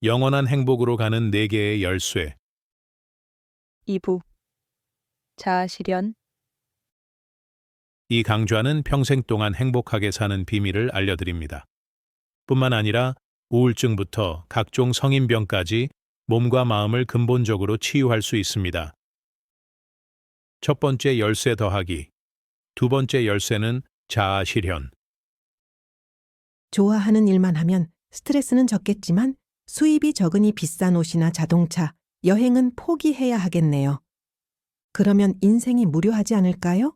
영원한 행복으로 가는 4개의 열쇠. 2부 자아실현. 이 강좌는 평생 동안 행복하게 사는 비밀을 알려드립니다. 뿐만 아니라 우울증부터 각종 성인병까지 몸과 마음을 근본적으로 치유할 수 있습니다. 첫 번째 열쇠 더하기. 두 번째 열쇠는 자아실현. 좋아하는 일만 하면 스트레스는 적겠지만 수입이 적으니 비싼 옷이나 자동차, 여행은 포기해야 하겠네요. 그러면 인생이 무료하지 않을까요?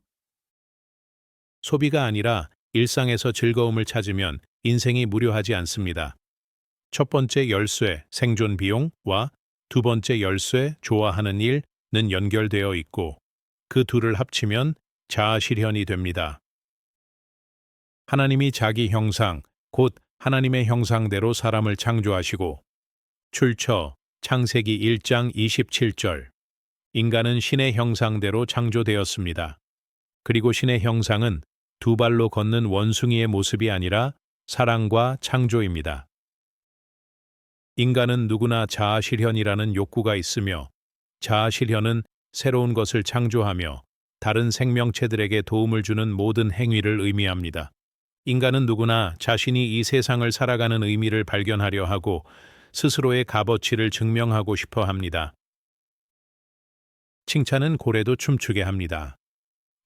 소비가 아니라 일상에서 즐거움을 찾으면 인생이 무료하지 않습니다. 첫 번째 열쇠 생존 비용과 두 번째 열쇠 좋아하는 일은 연결되어 있고 그 둘을 합치면 자아실현이 됩니다. 하나님이 자기 형상, 곧 하나님의 형상대로 사람을 창조하시고 출처 창세기 1장 27절 인간은 신의 형상대로 창조되었습니다. 그리고 신의 형상은 두 발로 걷는 원숭이의 모습이 아니라 사랑과 창조입니다. 인간은 누구나 자아실현이라는 욕구가 있으며 자아실현은 새로운 것을 창조하며 다른 생명체들에게 도움을 주는 모든 행위를 의미합니다. 인간은 누구나 자신이 이 세상을 살아가는 의미를 발견하려 하고 스스로의 값어치를 증명하고 싶어 합니다. 칭찬은 고래도 춤추게 합니다.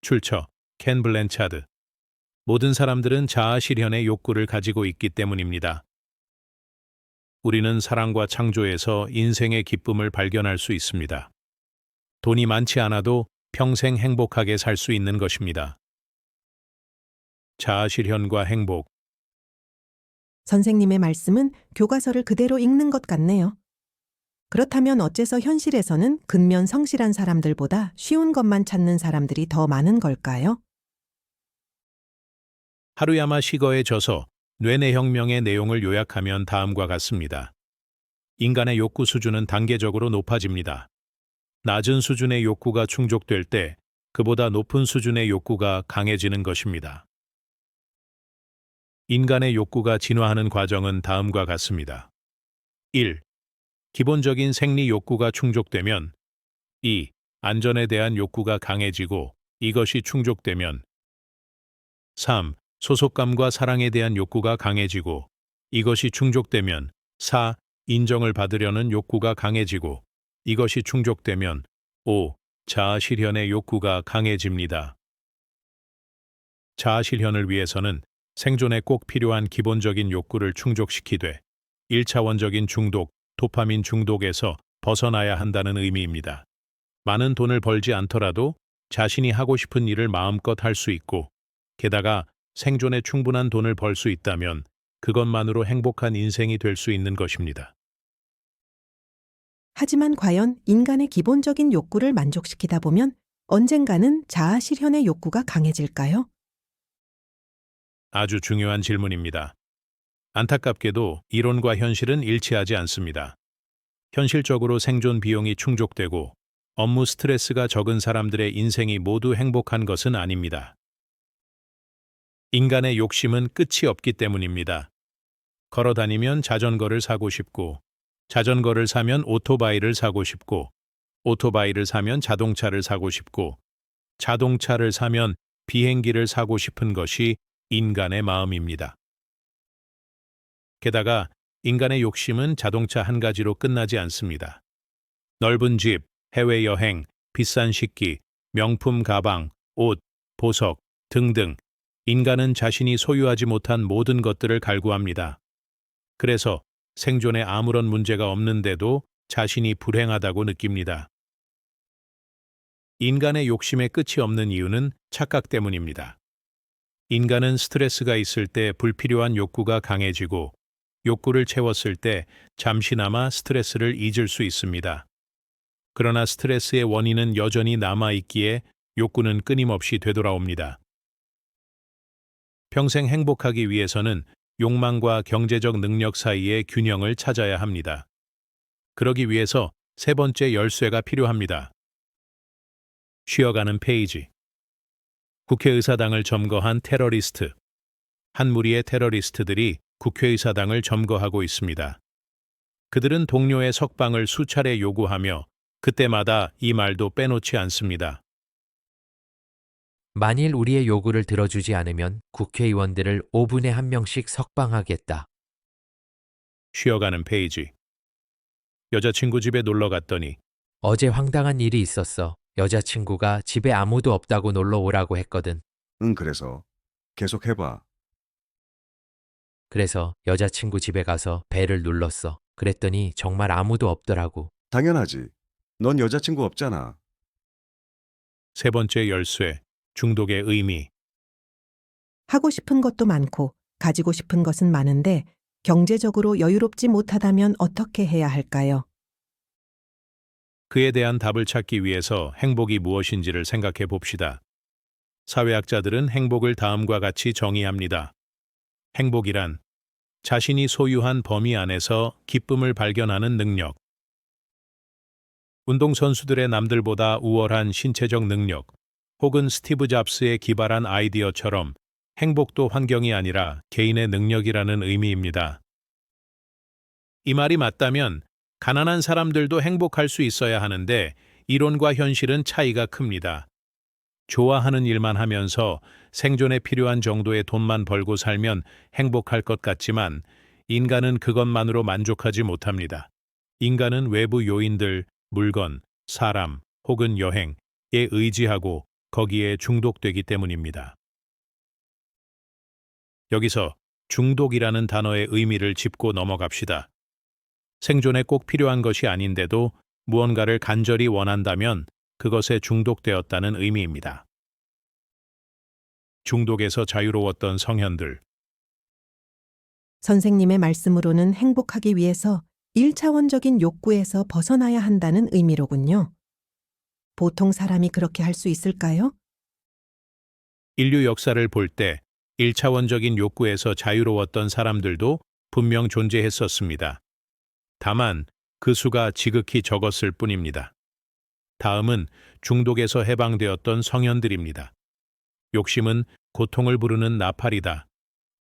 출처 켄 블랜차드. 모든 사람들은 자아실현의 욕구를 가지고 있기 때문입니다. 우리는 사랑과 창조에서 인생의 기쁨을 발견할 수 있습니다. 돈이 많지 않아도 평생 행복하게 살 수 있는 것입니다. 자아실현과 행복. 선생님의 말씀은 교과서를 그대로 읽는 것 같네요. 그렇다면 어째서 현실에서는 근면 성실한 사람들보다 쉬운 것만 찾는 사람들이 더 많은 걸까요? 하루야마 시거에 져서 뇌내혁명의 내용을 요약하면 다음과 같습니다. 인간의 욕구 수준은 단계적으로 높아집니다. 낮은 수준의 욕구가 충족될 때 그보다 높은 수준의 욕구가 강해지는 것입니다. 인간의 욕구가 진화하는 과정은 다음과 같습니다. 1. 기본적인 생리 욕구가 충족되면 2. 안전에 대한 욕구가 강해지고 이것이 충족되면 3. 소속감과 사랑에 대한 욕구가 강해지고 이것이 충족되면 4. 인정을 받으려는 욕구가 강해지고 이것이 충족되면 5. 자아실현의 욕구가 강해집니다. 자아실현을 위해서는 생존에 꼭 필요한 기본적인 욕구를 충족시키되 1차원적인 중독, 도파민 중독에서 벗어나야 한다는 의미입니다. 많은 돈을 벌지 않더라도 자신이 하고 싶은 일을 마음껏 할 수 있고 게다가 생존에 충분한 돈을 벌 수 있다면 그것만으로 행복한 인생이 될 수 있는 것입니다. 하지만 과연 인간의 기본적인 욕구를 만족시키다 보면 언젠가는 자아실현의 욕구가 강해질까요? 아주 중요한 질문입니다. 안타깝게도 이론과 현실은 일치하지 않습니다. 현실적으로 생존 비용이 충족되고 업무 스트레스가 적은 사람들의 인생이 모두 행복한 것은 아닙니다. 인간의 욕심은 끝이 없기 때문입니다. 걸어 다니면 자전거를 사고 싶고, 자전거를 사면 오토바이를 사고 싶고, 오토바이를 사면 자동차를 사고 싶고, 자동차를 사면 비행기를 사고 싶은 것이 인간의 마음입니다. 게다가 인간의 욕심은 자동차 한 가지로 끝나지 않습니다. 넓은 집, 해외여행, 비싼 식기, 명품 가방, 옷, 보석 등등 인간은 자신이 소유하지 못한 모든 것들을 갈구합니다. 그래서 생존에 아무런 문제가 없는데도 자신이 불행하다고 느낍니다. 인간의 욕심의 끝이 없는 이유는 착각 때문입니다. 인간은 스트레스가 있을 때 불필요한 욕구가 강해지고 욕구를 채웠을 때 잠시나마 스트레스를 잊을 수 있습니다. 그러나 스트레스의 원인은 여전히 남아있기에 욕구는 끊임없이 되돌아옵니다. 평생 행복하기 위해서는 욕망과 경제적 능력 사이의 균형을 찾아야 합니다. 그러기 위해서 세 번째 열쇠가 필요합니다. 쉬어가는 페이지. 국회의사당을 점거한 테러리스트. 한 무리의 테러리스트들이 국회의사당을 점거하고 있습니다. 그들은 동료의 석방을 수차례 요구하며 그때마다 이 말도 빼놓지 않습니다. 만일 우리의 요구를 들어주지 않으면 국회의원들을 5분에 1명씩 석방하겠다. 쉬어가는 페이지. 여자친구 집에 놀러 갔더니 어제 황당한 일이 있었어. 여자친구가 집에 아무도 없다고 놀러 오라고 했거든. 응, 그래서 계속 해봐. 그래서 여자친구 집에 가서 벨을 눌렀어. 그랬더니 정말 아무도 없더라고. 당연하지. 넌 여자친구 없잖아. 세 번째 열쇠, 중독의 의미. 하고 싶은 것도 많고 가지고 싶은 것은 많은데 경제적으로 여유롭지 못하다면 어떻게 해야 할까요? 그에 대한 답을 찾기 위해서 행복이 무엇인지를 생각해 봅시다. 사회학자들은 행복을 다음과 같이 정의합니다. 행복이란 자신이 소유한 범위 안에서 기쁨을 발견하는 능력. 운동선수들의 남들보다 우월한 신체적 능력, 혹은 스티브 잡스의 기발한 아이디어처럼 행복도 환경이 아니라 개인의 능력이라는 의미입니다. 이 말이 맞다면 가난한 사람들도 행복할 수 있어야 하는데 이론과 현실은 차이가 큽니다. 좋아하는 일만 하면서 생존에 필요한 정도의 돈만 벌고 살면 행복할 것 같지만 인간은 그것만으로 만족하지 못합니다. 인간은 외부 요인들, 물건, 사람 혹은 여행에 의지하고 거기에 중독되기 때문입니다. 여기서 중독이라는 단어의 의미를 짚고 넘어갑시다. 생존에 꼭 필요한 것이 아닌데도 무언가를 간절히 원한다면 그것에 중독되었다는 의미입니다. 중독에서 자유로웠던 성현들. 선생님의 말씀으로는 행복하기 위해서 1차원적인 욕구에서 벗어나야 한다는 의미로군요. 보통 사람이 그렇게 할 수 있을까요? 인류 역사를 볼 때 1차원적인 욕구에서 자유로웠던 사람들도 분명 존재했었습니다. 다만 그 수가 지극히 적었을 뿐입니다. 다음은 중독에서 해방되었던 성현들입니다. 욕심은 고통을 부르는 나팔이다.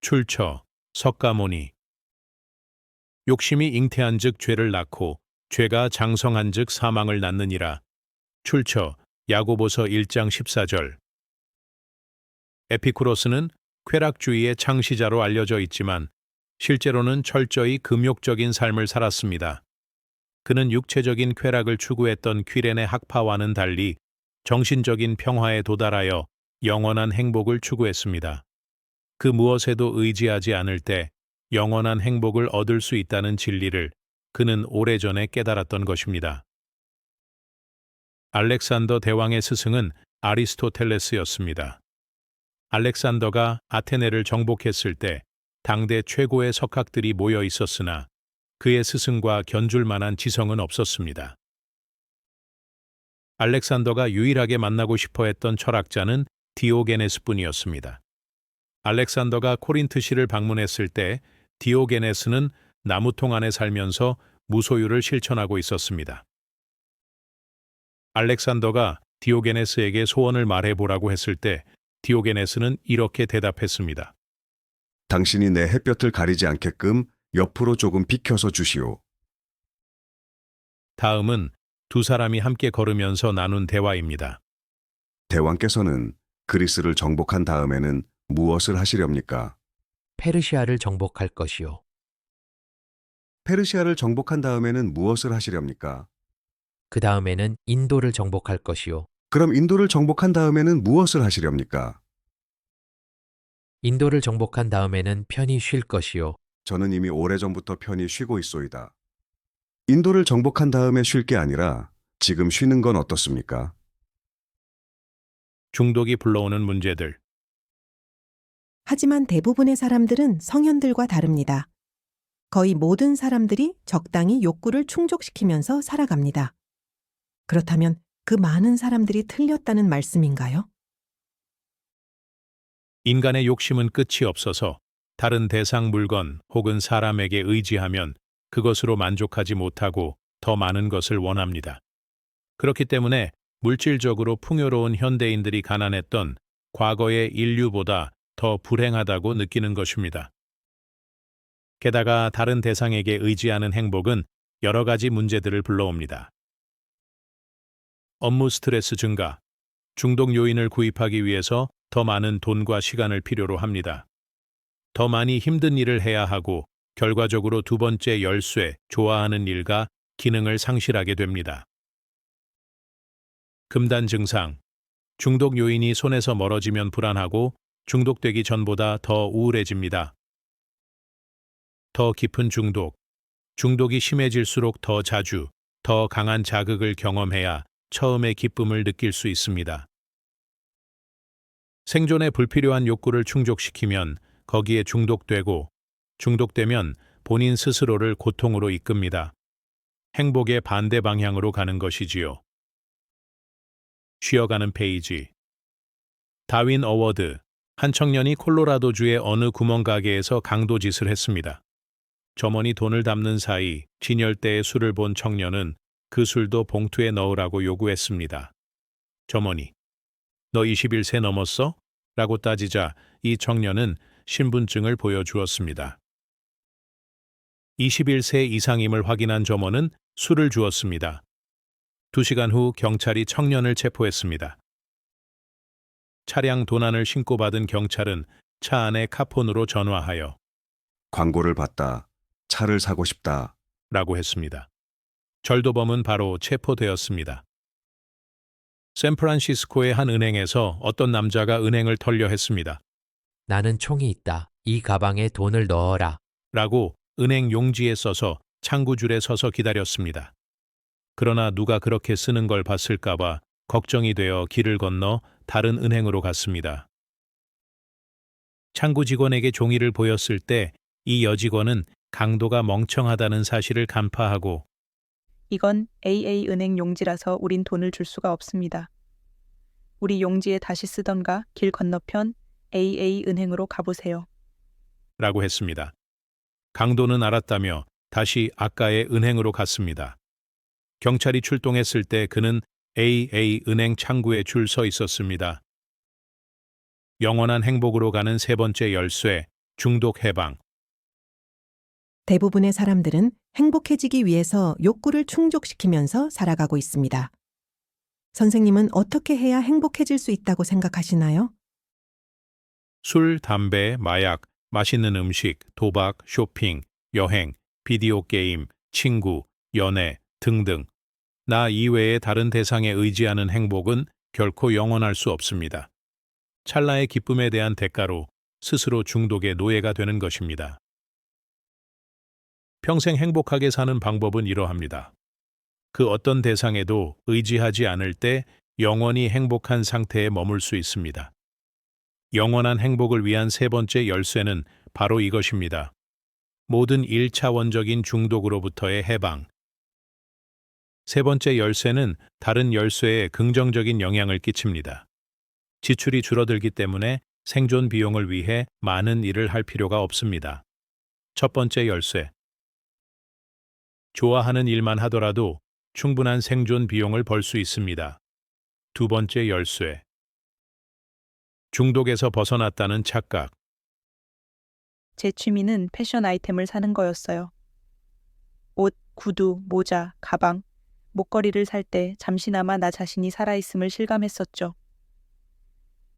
출처, 석가모니. 욕심이 잉태한즉 죄를 낳고 죄가 장성한즉 사망을 낳느니라. 출처, 야고보서 1장 14절. 에피쿠로스는 쾌락주의의 창시자로 알려져 있지만 실제로는 철저히 금욕적인 삶을 살았습니다. 그는 육체적인 쾌락을 추구했던 퀴렌의 학파와는 달리 정신적인 평화에 도달하여 영원한 행복을 추구했습니다. 그 무엇에도 의지하지 않을 때 영원한 행복을 얻을 수 있다는 진리를 그는 오래전에 깨달았던 것입니다. 알렉산더 대왕의 스승은 아리스토텔레스였습니다. 알렉산더가 아테네를 정복했을 때 당대 최고의 석학들이 모여 있었으나 그의 스승과 견줄 만한 지성은 없었습니다. 알렉산더가 유일하게 만나고 싶어 했던 철학자는 디오게네스뿐이었습니다. 알렉산더가 코린트시를 방문했을 때 디오게네스는 나무통 안에 살면서 무소유를 실천하고 있었습니다. 알렉산더가 디오게네스에게 소원을 말해보라고 했을 때 디오게네스는 이렇게 대답했습니다. 당신이 내 햇볕을 가리지 않게끔 옆으로 조금 비켜서 주시오. 다음은 두 사람이 함께 걸으면서 나눈 대화입니다. 대왕께서는 그리스를 정복한 다음에는 무엇을 하시렵니까? 페르시아를 정복할 것이요. 페르시아를 정복한 다음에는 무엇을 하시렵니까? 그 다음에는 인도를 정복할 것이요. 그럼 인도를 정복한 다음에는 무엇을 하시렵니까? 인도를 정복한 다음에는 편히 쉴 것이요. 저는 이미 오래전부터 편히 쉬고 있소이다. 인도를 정복한 다음에 쉴 게 아니라 지금 쉬는 건 어떻습니까? 중독이 불러오는 문제들. 하지만 대부분의 사람들은 성현들과 다릅니다. 거의 모든 사람들이 적당히 욕구를 충족시키면서 살아갑니다. 그렇다면 그 많은 사람들이 틀렸다는 말씀인가요? 인간의 욕심은 끝이 없어서 다른 대상 물건 혹은 사람에게 의지하면 그것으로 만족하지 못하고 더 많은 것을 원합니다. 그렇기 때문에 물질적으로 풍요로운 현대인들이 가난했던 과거의 인류보다 더 불행하다고 느끼는 것입니다. 게다가 다른 대상에게 의지하는 행복은 여러 가지 문제들을 불러옵니다. 업무 스트레스 증가, 중독 요인을 구입하기 위해서 더 많은 돈과 시간을 필요로 합니다. 더 많이 힘든 일을 해야 하고 결과적으로 두 번째 열쇠, 좋아하는 일과 기능을 상실하게 됩니다. 금단 증상, 중독 요인이 손에서 멀어지면 불안하고 중독되기 전보다 더 우울해집니다. 더 깊은 중독, 중독이 심해질수록 더 자주, 더 강한 자극을 경험해야 처음의 기쁨을 느낄 수 있습니다. 생존에 불필요한 욕구를 충족시키면 거기에 중독되고, 중독되면 본인 스스로를 고통으로 이끕니다. 행복의 반대 방향으로 가는 것이지요. 쉬어가는 페이지. 다윈 어워드. 한 청년이 콜로라도주의 어느 구멍가게에서 강도짓을 했습니다. 점원이 돈을 담는 사이 진열대에 술을 본 청년은 그 술도 봉투에 넣으라고 요구했습니다. 점원이 "너 21세 넘었어?" 라고 따지자 이 청년은 신분증을 보여주었습니다. 21세 이상임을 확인한 점원은 술을 주었습니다. 2시간 후 경찰이 청년을 체포했습니다. 차량 도난을 신고받은 경찰은 차 안에 카폰으로 전화하여 광고를 봤다. 차를 사고 싶다. 라고 했습니다. 절도범은 바로 체포되었습니다. 샌프란시스코의 한 은행에서 어떤 남자가 은행을 털려 했습니다. 나는 총이 있다. 이 가방에 돈을 넣어라. 라고 은행 용지에 써서 창구줄에 서서 기다렸습니다. 그러나 누가 그렇게 쓰는 걸 봤을까봐 걱정이 되어 길을 건너 다른 은행으로 갔습니다. 창구 직원에게 종이를 보였을 때 이 여직원은 강도가 멍청하다는 사실을 간파하고 이건 AA은행 용지라서 우린 돈을 줄 수가 없습니다. 우리 용지에 다시 쓰던가 길 건너편 AA은행으로 가보세요. 라고 했습니다. 강도는 알았다며 다시 아까의 은행으로 갔습니다. 경찰이 출동했을 때 그는 AA은행 창구에 줄 서 있었습니다. 영원한 행복으로 가는 세 번째 열쇠, 중독 해방. 대부분의 사람들은 행복해지기 위해서 욕구를 충족시키면서 살아가고 있습니다. 선생님은 어떻게 해야 행복해질 수 있다고 생각하시나요? 술, 담배, 마약, 맛있는 음식, 도박, 쇼핑, 여행, 비디오 게임, 친구, 연애 등등. 나 이외의 다른 대상에 의지하는 행복은 결코 영원할 수 없습니다. 찰나의 기쁨에 대한 대가로 스스로 중독의 노예가 되는 것입니다. 평생 행복하게 사는 방법은 이러합니다. 그 어떤 대상에도 의지하지 않을 때 영원히 행복한 상태에 머물 수 있습니다. 영원한 행복을 위한 세 번째 열쇠는 바로 이것입니다. 모든 1차원적인 중독으로부터의 해방. 세 번째 열쇠는 다른 열쇠에 긍정적인 영향을 끼칩니다. 지출이 줄어들기 때문에 생존 비용을 위해 많은 일을 할 필요가 없습니다. 첫 번째 열쇠. 좋아하는 일만 하더라도 충분한 생존 비용을 벌 수 있습니다. 두 번째 열쇠. 중독에서 벗어났다는 착각. 제 취미는 패션 아이템을 사는 거였어요. 옷, 구두, 모자, 가방, 목걸이를 살 때 잠시나마 나 자신이 살아있음을 실감했었죠.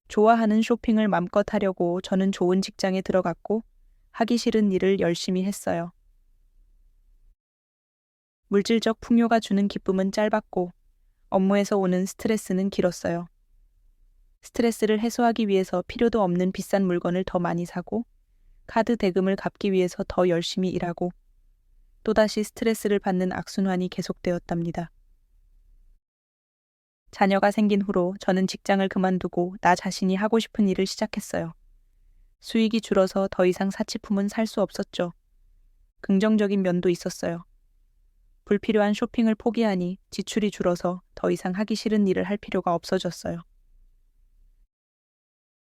좋아하는 쇼핑을 맘껏 하려고 저는 좋은 직장에 들어갔고 하기 싫은 일을 열심히 했어요. 물질적 풍요가 주는 기쁨은 짧았고 업무에서 오는 스트레스는 길었어요. 스트레스를 해소하기 위해서 필요도 없는 비싼 물건을 더 많이 사고 카드 대금을 갚기 위해서 더 열심히 일하고 또다시 스트레스를 받는 악순환이 계속되었답니다. 자녀가 생긴 후로 저는 직장을 그만두고 나 자신이 하고 싶은 일을 시작했어요. 수익이 줄어서 더 이상 사치품은 살 수 없었죠. 긍정적인 면도 있었어요. 불필요한 쇼핑을 포기하니 지출이 줄어서 더 이상 하기 싫은 일을 할 필요가 없어졌어요.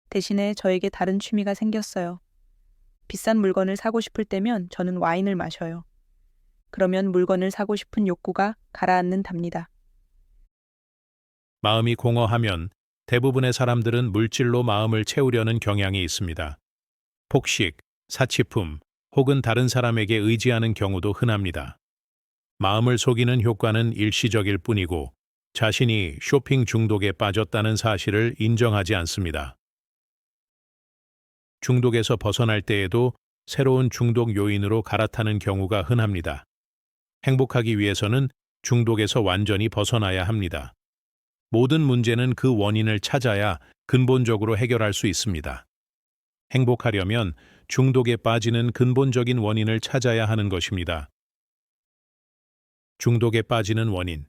대신에 저에게 다른 취미가 생겼어요. 비싼 물건을 사고 싶을 때면 저는 와인을 마셔요. 그러면 물건을 사고 싶은 욕구가 가라앉는답니다. 마음이 공허하면 대부분의 사람들은 물질로 마음을 채우려는 경향이 있습니다. 폭식, 사치품, 혹은 다른 사람에게 의지하는 경우도 흔합니다. 마음을 속이는 효과는 일시적일 뿐이고 자신이 쇼핑 중독에 빠졌다는 사실을 인정하지 않습니다. 중독에서 벗어날 때에도 새로운 중독 요인으로 갈아타는 경우가 흔합니다. 행복하기 위해서는 중독에서 완전히 벗어나야 합니다. 모든 문제는 그 원인을 찾아야 근본적으로 해결할 수 있습니다. 행복하려면 중독에 빠지는 근본적인 원인을 찾아야 하는 것입니다. 중독에 빠지는 원인.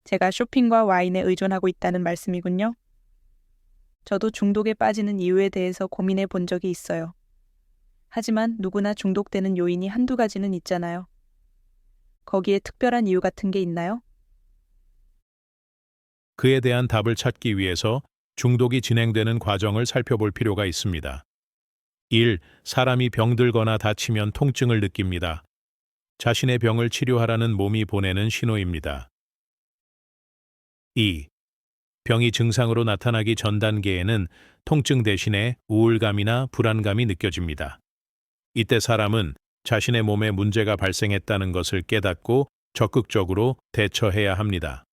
제가 쇼핑과 와인에 의존하고 있다는 말씀이군요. 저도 중독에 빠지는 이유에 대해서 고민해 본 적이 있어요. 하지만 누구나 중독되는 요인이 한두 가지는 있잖아요. 거기에 특별한 이유 같은 게 있나요? 그에 대한 답을 찾기 위해서 중독이 진행되는 과정을 살펴볼 필요가 있습니다. 1. 사람이 병들거나 다치면 통증을 느낍니다. 자신의 병을 치료하라는 몸이 보내는 신호입니다. 2. 병이 증상으로 나타나기 전 단계에는 통증 대신에 우울감이나 불안감이 느껴집니다. 이때 사람은 자신의 몸에 문제가 발생했다는 것을 깨닫고 적극적으로 대처해야 합니다.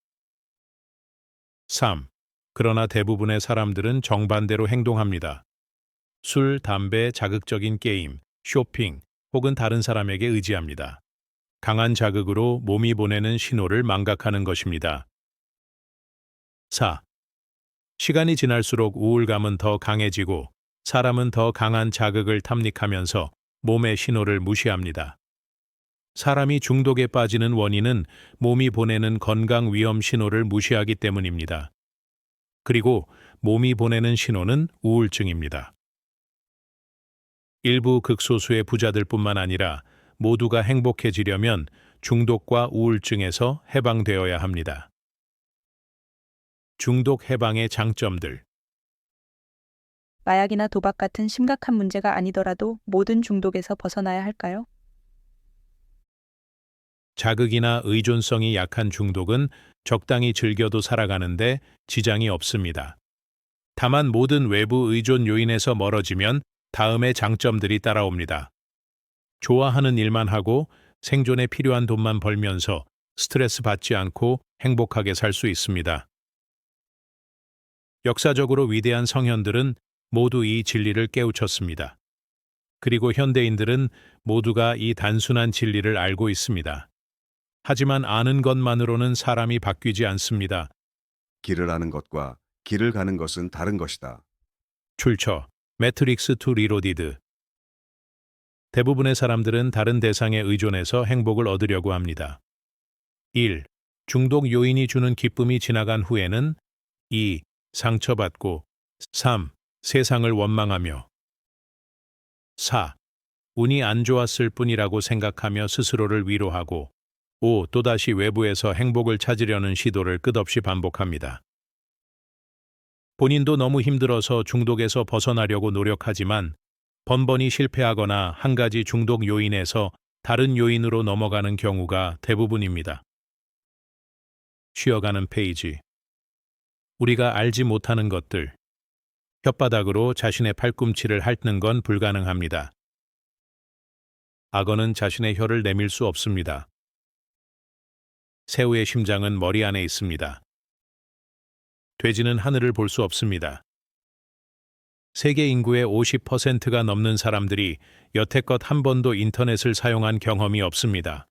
3. 그러나 대부분의 사람들은 정반대로 행동합니다. 술, 담배, 자극적인 게임, 쇼핑 혹은 다른 사람에게 의지합니다. 강한 자극으로 몸이 보내는 신호를 망각하는 것입니다. 4. 시간이 지날수록 우울감은 더 강해지고 사람은 더 강한 자극을 탐닉하면서 몸의 신호를 무시합니다. 사람이 중독에 빠지는 원인은 몸이 보내는 건강 위험 신호를 무시하기 때문입니다. 그리고 몸이 보내는 신호는 우울증입니다. 일부 극소수의 부자들뿐만 아니라 모두가 행복해지려면 중독과 우울증에서 해방되어야 합니다. 중독 해방의 장점들. 마약이나 도박 같은 심각한 문제가 아니더라도 모든 중독에서 벗어나야 할까요? 자극이나 의존성이 약한 중독은 적당히 즐겨도 살아가는데 지장이 없습니다. 다만 모든 외부 의존 요인에서 멀어지면 다음의 장점들이 따라옵니다. 좋아하는 일만 하고 생존에 필요한 돈만 벌면서 스트레스 받지 않고 행복하게 살 수 있습니다. 역사적으로 위대한 성현들은 모두 이 진리를 깨우쳤습니다. 그리고 현대인들은 모두가 이 단순한 진리를 알고 있습니다. 하지만 아는 것만으로는 사람이 바뀌지 않습니다. 길을 아는 것과 길을 가는 것은 다른 것이다. 출처 매트릭스 2 리로디드. 대부분의 사람들은 다른 대상에 의존해서 행복을 얻으려고 합니다. 1. 중독 요인이 주는 기쁨이 지나간 후에는 2. 상처받고 3. 세상을 원망하며 4. 운이 안 좋았을 뿐이라고 생각하며 스스로를 위로하고 5. 또다시 외부에서 행복을 찾으려는 시도를 끝없이 반복합니다. 본인도 너무 힘들어서 중독에서 벗어나려고 노력하지만 번번이 실패하거나 한 가지 중독 요인에서 다른 요인으로 넘어가는 경우가 대부분입니다. 쉬어가는 페이지. 우리가 알지 못하는 것들. 혓바닥으로 자신의 팔꿈치를 핥는 건 불가능합니다. 악어는 자신의 혀를 내밀 수 없습니다. 새우의 심장은 머리 안에 있습니다. 돼지는 하늘을 볼 수 없습니다. 세계 인구의 50%가 넘는 사람들이 여태껏 한 번도 인터넷을 사용한 경험이 없습니다.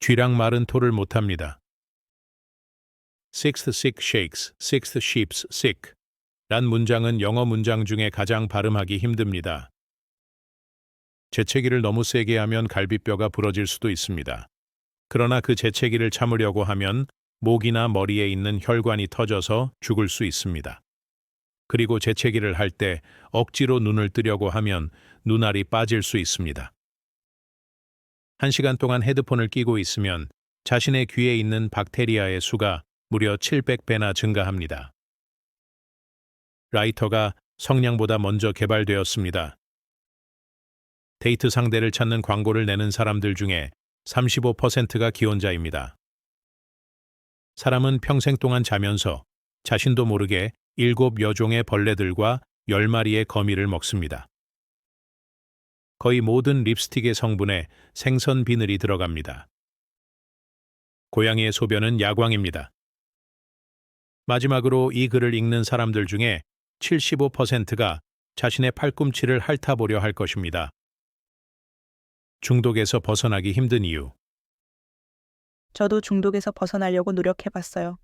쥐랑 말은 토를 못합니다. Sixth sick shakes, sixth sheep's sick. 란 문장은 영어 문장 중에 가장 발음하기 힘듭니다. 재채기를 너무 세게 하면 갈비뼈가 부러질 수도 있습니다. 그러나 그 재채기를 참으려고 하면 목이나 머리에 있는 혈관이 터져서 죽을 수 있습니다. 그리고 재채기를 할 때 억지로 눈을 뜨려고 하면 눈알이 빠질 수 있습니다. 1시간 동안 헤드폰을 끼고 있으면 자신의 귀에 있는 박테리아의 수가 무려 700배나 증가합니다. 라이터가 성냥보다 먼저 개발되었습니다. 데이트 상대를 찾는 광고를 내는 사람들 중에 35%가 기혼자입니다. 사람은 평생 동안 자면서 자신도 모르게 7여종의 벌레들과 10마리의 거미를 먹습니다. 거의 모든 립스틱의 성분에 생선 비늘이 들어갑니다. 고양이의 소변은 야광입니다. 마지막으로 이 글을 읽는 사람들 중에 75%가 자신의 팔꿈치를 핥아보려 할 것입니다. 중독에서 벗어나기 힘든 이유. 저도 중독에서 벗어나려고 노력해봤어요.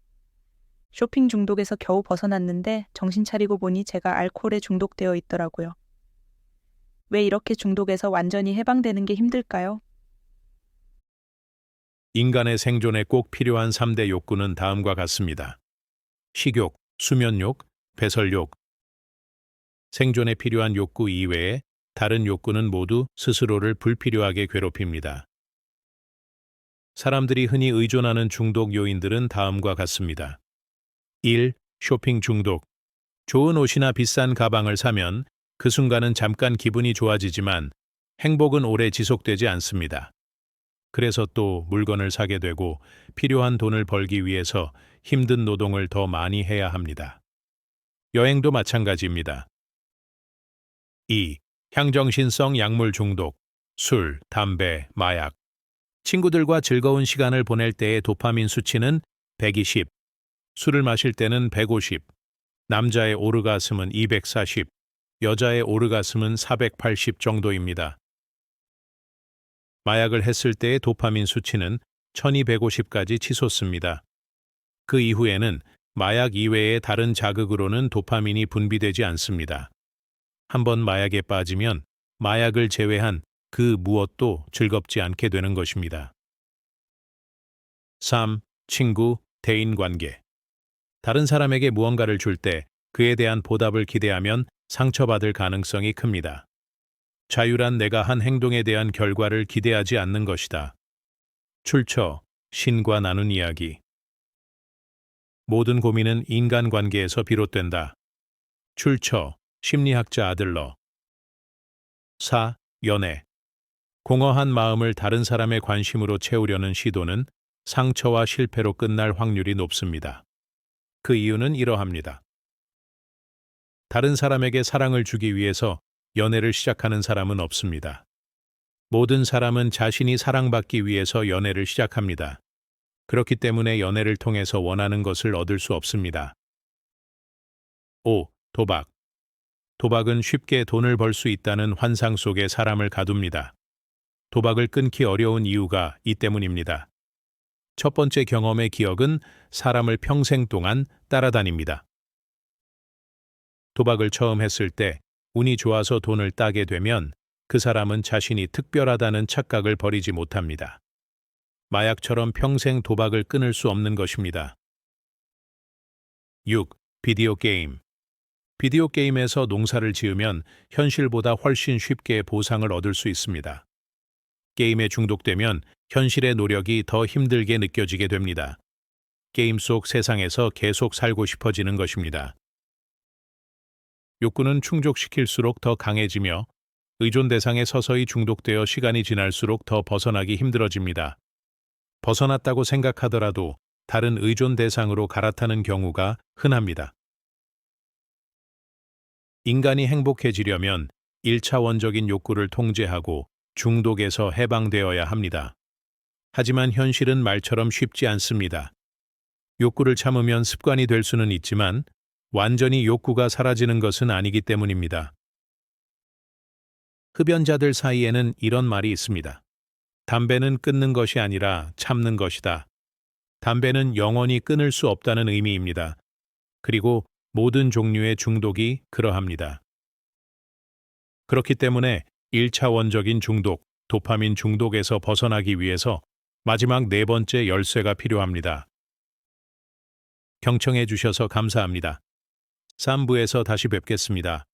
쇼핑 중독에서 겨우 벗어났는데 정신 차리고 보니 제가 알코올에 중독되어 있더라고요. 왜 이렇게 중독에서 완전히 해방되는 게 힘들까요? 인간의 생존에 꼭 필요한 3대 욕구는 다음과 같습니다. 식욕, 수면욕, 배설욕. 생존에 필요한 욕구 이외에 다른 욕구는 모두 스스로를 불필요하게 괴롭힙니다. 사람들이 흔히 의존하는 중독 요인들은 다음과 같습니다. 1. 쇼핑 중독. 좋은 옷이나 비싼 가방을 사면 그 순간은 잠깐 기분이 좋아지지만 행복은 오래 지속되지 않습니다. 그래서 또 물건을 사게 되고 필요한 돈을 벌기 위해서 힘든 노동을 더 많이 해야 합니다. 여행도 마찬가지입니다. 2. 향정신성 약물 중독. 술, 담배, 마약. 친구들과 즐거운 시간을 보낼 때의 도파민 수치는 120, 술을 마실 때는 150, 남자의 오르가슴은 240, 여자의 오르가슴은 480 정도입니다. 마약을 했을 때의 도파민 수치는 1250까지 치솟습니다. 그 이후에는 마약 이외의 다른 자극으로는 도파민이 분비되지 않습니다. 한번 마약에 빠지면 마약을 제외한 그 무엇도 즐겁지 않게 되는 것입니다. 3. 친구, 대인관계. 다른 사람에게 무언가를 줄 때 그에 대한 보답을 기대하면 상처받을 가능성이 큽니다. 자유란 내가 한 행동에 대한 결과를 기대하지 않는 것이다. 출처, 신과 나눈 이야기. 모든 고민은 인간관계에서 비롯된다. 출처, 심리학자 아들러. 4. 연애. 공허한 마음을 다른 사람의 관심으로 채우려는 시도는 상처와 실패로 끝날 확률이 높습니다. 그 이유는 이러합니다. 다른 사람에게 사랑을 주기 위해서 연애를 시작하는 사람은 없습니다. 모든 사람은 자신이 사랑받기 위해서 연애를 시작합니다. 그렇기 때문에 연애를 통해서 원하는 것을 얻을 수 없습니다. 5. 도박. 도박은 쉽게 돈을 벌 수 있다는 환상 속에 사람을 가둡니다. 도박을 끊기 어려운 이유가 이 때문입니다. 첫 번째 경험의 기억은 사람을 평생 동안 따라다닙니다. 도박을 처음 했을 때 운이 좋아서 돈을 따게 되면 그 사람은 자신이 특별하다는 착각을 버리지 못합니다. 마약처럼 평생 도박을 끊을 수 없는 것입니다. 6. 비디오 게임. 비디오 게임에서 농사를 지으면 현실보다 훨씬 쉽게 보상을 얻을 수 있습니다. 게임에 중독되면 현실의 노력이 더 힘들게 느껴지게 됩니다. 게임 속 세상에서 계속 살고 싶어지는 것입니다. 욕구는 충족시킬수록 더 강해지며 의존 대상에 서서히 중독되어 시간이 지날수록 더 벗어나기 힘들어집니다. 벗어났다고 생각하더라도 다른 의존 대상으로 갈아타는 경우가 흔합니다. 인간이 행복해지려면 1차원적인 욕구를 통제하고 중독에서 해방되어야 합니다. 하지만 현실은 말처럼 쉽지 않습니다. 욕구를 참으면 습관이 될 수는 있지만 완전히 욕구가 사라지는 것은 아니기 때문입니다. 흡연자들 사이에는 이런 말이 있습니다. 담배는 끊는 것이 아니라 참는 것이다. 담배는 영원히 끊을 수 없다는 의미입니다. 그리고 모든 종류의 중독이 그러합니다. 그렇기 때문에 1차원적인 중독, 도파민 중독에서 벗어나기 위해서 마지막 4번째 열쇠가 필요합니다. 경청해 주셔서 감사합니다. 3부에서 다시 뵙겠습니다.